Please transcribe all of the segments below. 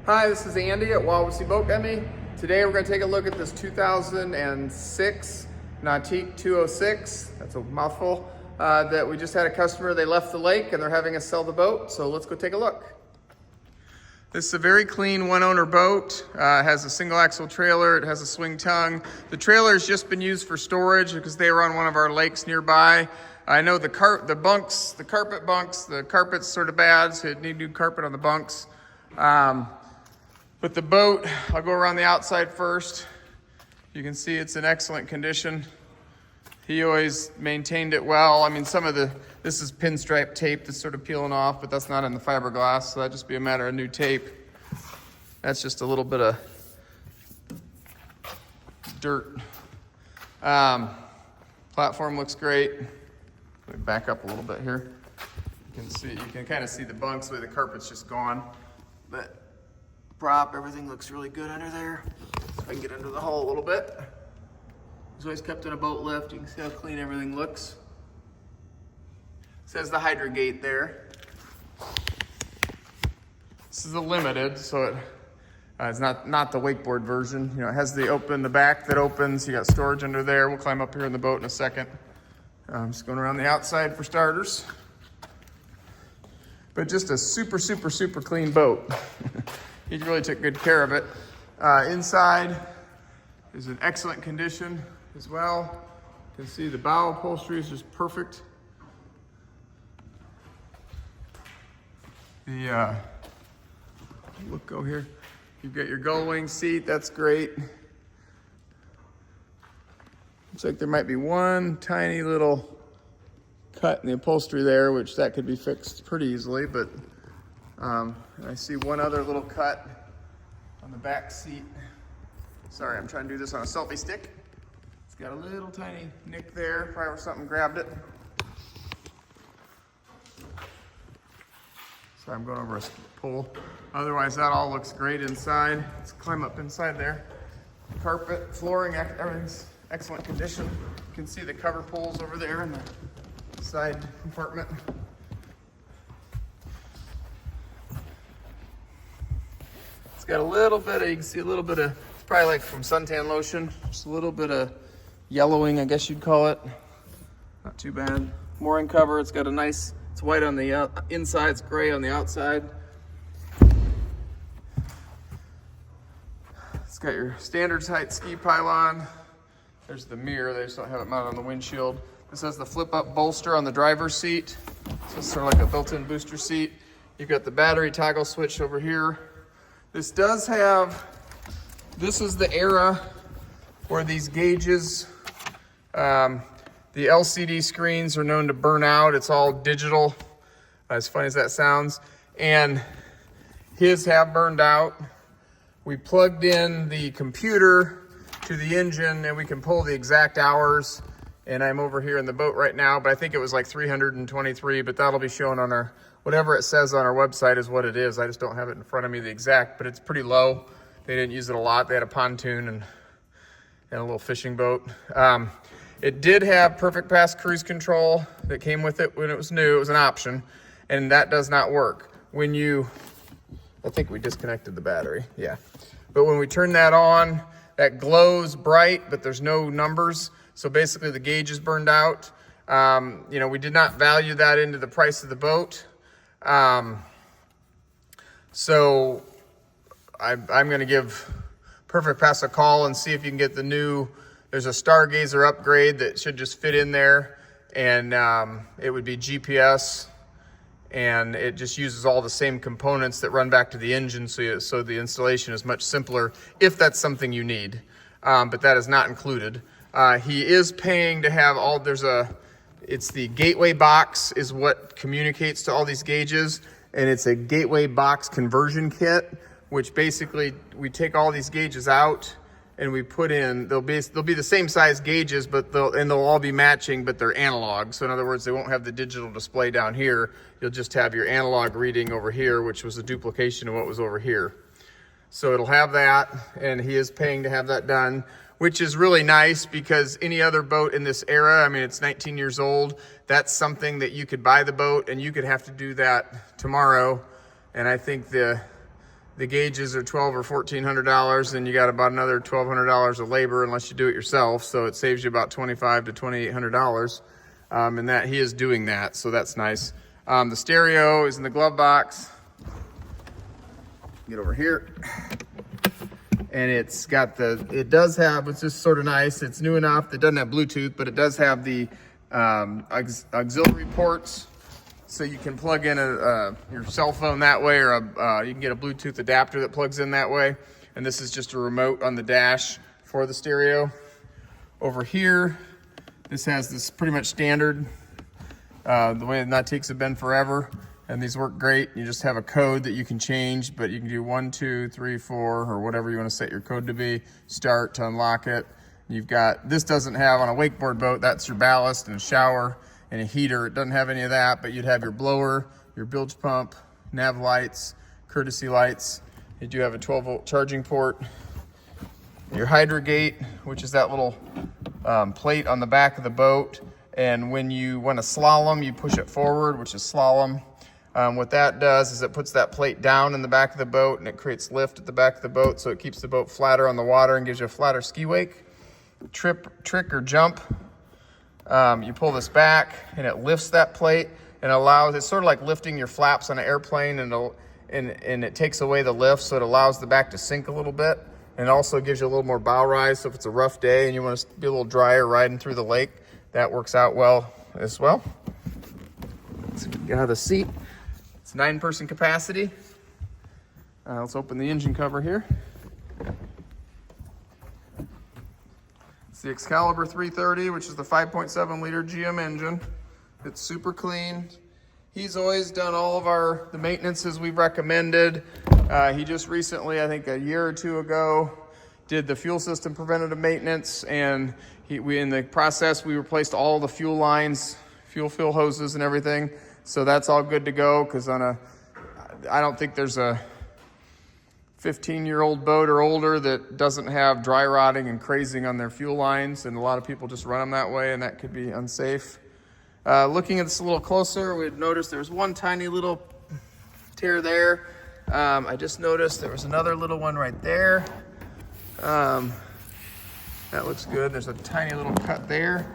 Hi, this is Andy at Wawasee Boat Demi. Today we're going to take a look at this 2006 Nautique 206. That's a mouthful. That we just had a customer, they left the lake and they're having us sell the boat. So let's go take a look. This is a very clean one owner boat. It has a single axle trailer. It has a swing tongue. The trailer has just been used for storage because they were on one of our lakes nearby. I know the carpet bunks, the carpet's sort of bad, so it need new carpet on the bunks. But the boat, I'll go around the outside first. You can see it's in excellent condition. He always maintained it well. I mean, this is pinstripe tape that's sort of peeling off, but that's not in the fiberglass, so that'd just be a matter of new tape. That's just a little bit of dirt. Platform looks great. Let me back up a little bit here. You can kind of see the bunks where the carpet's just gone. But prop, everything looks really good under there. So I can get under the hull a little bit. It's always kept in a boat lift. You can see how clean everything looks. It says the hydro gate there. This is a limited, so it's not the wakeboard version. You know, it has the back that opens. You got storage under there. We'll climb up here in the boat in a second. I'm just going around the outside for starters. But just a super, super, super clean boat. He really took good care of it. Inside is in excellent condition as well. You can see the bow upholstery is just perfect. Go here. You've got your gull wing seat, that's great. Looks like there might be one tiny little cut in the upholstery there, which that could be fixed pretty easily, but I see one other little cut on the back seat. Sorry, I'm trying to do this on a selfie stick. It's got a little tiny nick there, probably where something grabbed it. So I'm going over a pole. Otherwise, that all looks great inside. Let's climb up inside there. Carpet, flooring, everything's excellent condition. You can see the cover pulls over there in the side compartment. It's got a little bit of, you can see a little bit of, it's probably like from suntan lotion. Just a little bit of yellowing, I guess you'd call it. Not too bad. Mooring cover, it's got a nice, it's white on the inside, it's gray on the outside. It's got your standard height ski pylon. There's the mirror, they just don't have it mounted on the windshield. This has the flip up bolster on the driver's seat. So it's sort of like a built-in booster seat. You've got the battery toggle switch over here. This does have, this is the era where these gauges, the LCD screens are known to burn out. It's all digital, as funny as that sounds. And his have burned out. We plugged in the computer to the engine and we can pull the exact hours. And I'm over here in the boat right now, but I think it was like 323, but that'll be shown on our, whatever it says on our website is what it is. I just don't have it in front of me, the exact, but it's pretty low. They didn't use it a lot. They had a pontoon and a little fishing boat. It did have perfect pass cruise control that came with it when it was new. It was an option, and that does not work. I think we disconnected the battery, yeah. But when we turn that on, that glows bright, but there's no numbers. So basically the gauge is burned out. You know, we did not value that into the price of the boat. So I'm gonna give Perfect Pass a call and see if you can get the new, there's a Stargazer upgrade that should just fit in there, and it would be GPS, and it just uses all the same components that run back to the engine, so the installation is much simpler if that's something you need, but that is not included. He is paying to have all, it's the gateway box is what communicates to all these gauges, and it's a gateway box conversion kit, which basically we take all these gauges out and we put in, they'll be the same size gauges, but they'll all be matching, but they're analog. So in other words, they won't have the digital display down here. You'll just have your analog reading over here, which was a duplication of what was over here. So it'll have that, and he is paying to have that done, which is really nice because any other boat in this era, I mean, it's 19 years old. That's something that you could buy the boat and you could have to do that tomorrow. And I think the the gauges are $1,200 or $1,400, and you got about another $1,200 of labor unless you do it yourself. So it saves you about $2,500 to $2,800. And that he is doing that, so that's nice. The stereo is in the glove box. Get over here. And it's got it does have, it's just sort of nice. It's new enough. It doesn't have Bluetooth, but it does have the auxiliary ports. So you can plug in your cell phone that way, or you can get a Bluetooth adapter that plugs in that way. And this is just a remote on the dash for the stereo. Over here, this has this pretty much standard, the way the Nautiques have been forever. And these work great. You just have a code that you can change, but you can do 1, 2, 3, 4, or whatever you want to set your code to be. Start to unlock it. You've got, this doesn't have on a wakeboard boat, that's your ballast and a shower and a heater. It doesn't have any of that, but you'd have your blower, your bilge pump, nav lights, courtesy lights. You do have a 12-volt charging port. Your hydrogate, which is that little plate on the back of the boat. And when you want to slalom, you push it forward, which is slalom. What that does is it puts that plate down in the back of the boat, and it creates lift at the back of the boat, so it keeps the boat flatter on the water and gives you a flatter ski wake. Trick or jump, you pull this back and it lifts that plate and allows, it's sort of like lifting your flaps on an airplane, and it takes away the lift, so it allows the back to sink a little bit, and it also gives you a little more bow rise. So if it's a rough day and you want to be a little drier riding through the lake, that works out well as well. Let's get out of the seat. It's 9-person capacity. Let's open the engine cover here. It's the Excalibur 330, which is the 5.7 liter GM engine. It's super clean. He's always done all of the maintenances we've recommended. He just recently, I think a year or two ago, did the fuel system preventative maintenance, and in the process, we replaced all the fuel lines, fuel fill hoses and everything. So that's all good to go, because I don't think there's a 15-year-old boat or older that doesn't have dry rotting and crazing on their fuel lines, and a lot of people just run them that way, and that could be unsafe. Looking at this a little closer, we'd noticed there's one tiny little tear there. I just noticed there was another little one right there. That looks good. There's a tiny little cut there.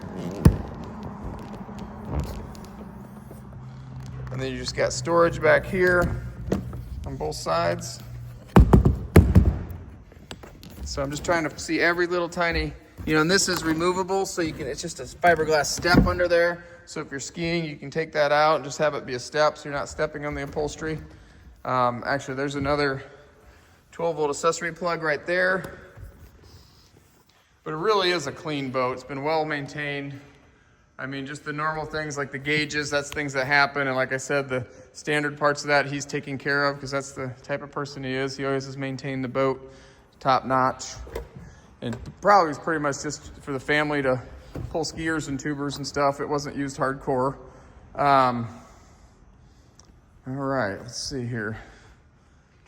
And then you just got storage back here on both sides. So I'm just trying to see every little tiny, and this is removable, so you can, it's just a fiberglass step under there. So if you're skiing, you can take that out and just have it be a step, so you're not stepping on the upholstery. Actually, there's another 12-volt accessory plug right there. But it really is a clean boat. It's been well maintained. I mean, just the normal things like the gauges, that's things that happen. And like I said, the standard parts of that he's taking care of, because that's the type of person he is. He always has maintained the boat top notch. And probably was pretty much just for the family to pull skiers and tubers and stuff. It wasn't used hardcore. All right, let's see here.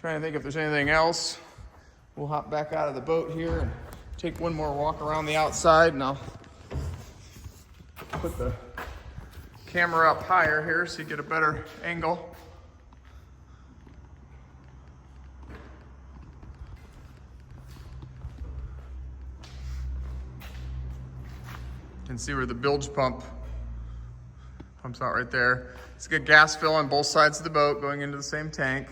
Trying to think if there's anything else. We'll hop back out of the boat here and take one more walk around the outside, and I'll put the camera up higher here so you get a better angle. You can see where the bilge pumps out right there. It's a good gas fill on both sides of the boat going into the same tank.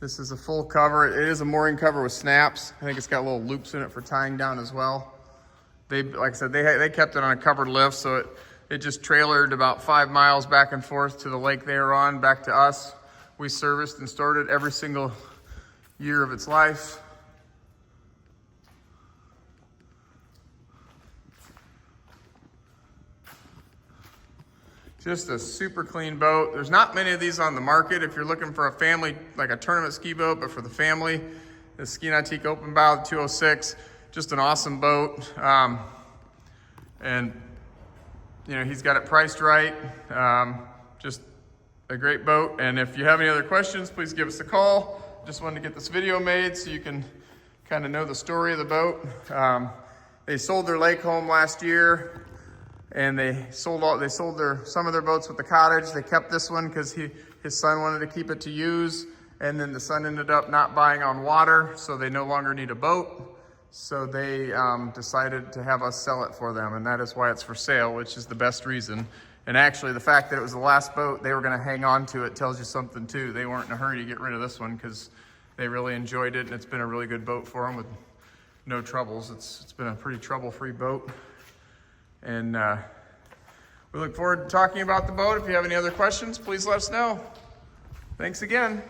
This is a full cover. It is a mooring cover with snaps. I think it's got little loops in it for tying down as well. Like I said, they kept it on a covered lift, so it just trailered about 5 miles back and forth to the lake they were on, back to us. We serviced and stored it every single year of its life. Just a super clean boat. There's not many of these on the market if you're looking for a family, like a tournament ski boat, but for the family, the Ski Nautique Open Bow 206, just an awesome boat. And he's got it priced right. Just a great boat. And if you have any other questions, please give us a call. Just wanted to get this video made so you can kind of know the story of the boat. They sold their lake home last year, and they sold some of their boats with the cottage. They kept this one because his son wanted to keep it to use, And then the son ended up not buying on water, so they no longer need a boat. So they decided to have us sell it for them, and that is why it's for sale, which is the best reason. And actually, the fact that it was the last boat they were gonna hang on to it tells you something too. They weren't in a hurry to get rid of this one because they really enjoyed it, and it's been a really good boat for them with no troubles. It's been a pretty trouble-free boat. And we look forward to talking about the boat. If you have any other questions, please let us know. Thanks again.